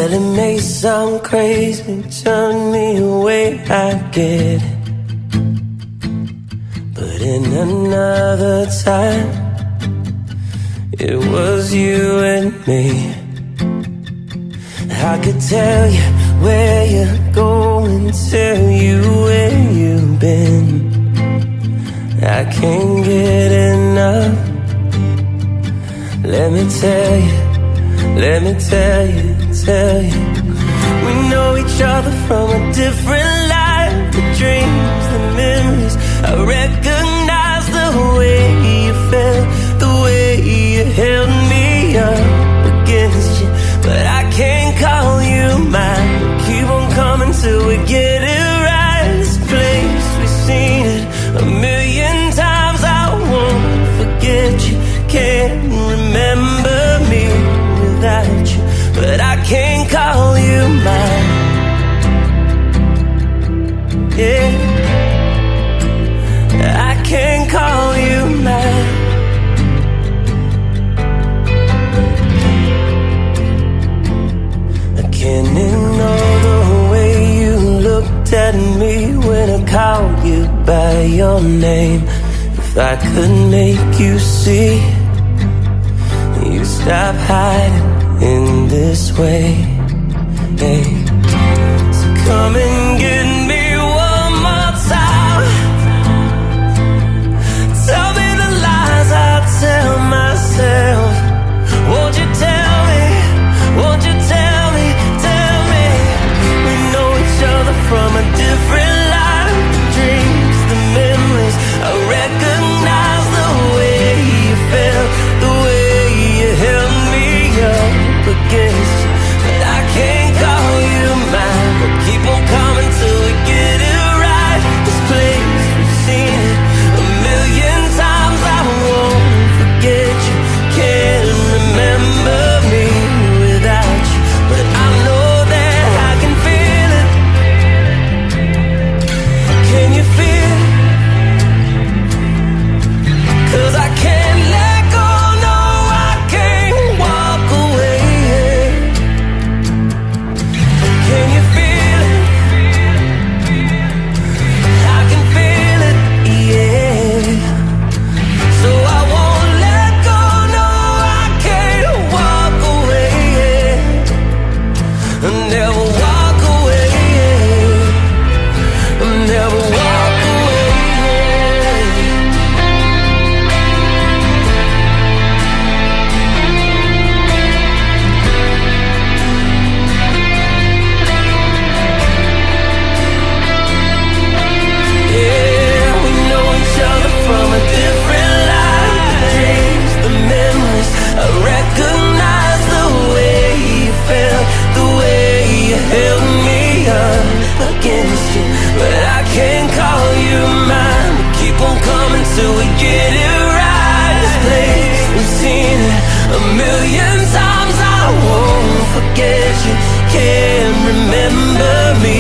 Well, it may sound crazy, turn me away, I get it. But in another time, it was you and me. I could tell you where you're going, tell you where you've been. I can't get enough. Let me tell you, let me tell you, tell you. We know each other from a different life. The dreams, the memories, I recognize the way you felt, the way you held me up against you. But I can't call you mine. Keep on coming till we get it right. This place, we've seen it a million times. I won't forget you. Can't remember me without you. But I can't call you mine. Yeah, I can't call you mine. I can't ignore the way you looked at me when I called you by your name. If I could make you see, you stop hiding in this way. Hey, so come and get me one more time. Tell me the lies I tell myself. Won't you tell me? Won't you tell me? Tell me. We know each other from a different life. The dreams, the memories, I recognize the way you felt, the way you held me up against you. But I can't call you mine. But keep on coming till we get it right. This place, we've seen it a million times. I won't forget you. Can't remember me without you. But I know that I can feel it. Can you feel it? 'Cause I can't let go, no, I can't walk away. Can you feel it? I can feel it, yeah. So I won't let go, no, I can't walk away. I'll never walk away. I'll never walk away. Yeah, we know each other from a different life. The dreams, the memories, I recognize the way you felt, the way you held me up against you. But I can't call you mine. We keep on coming till we get it right. This place, we've seen it a million times. I won't forget you. Can't remember me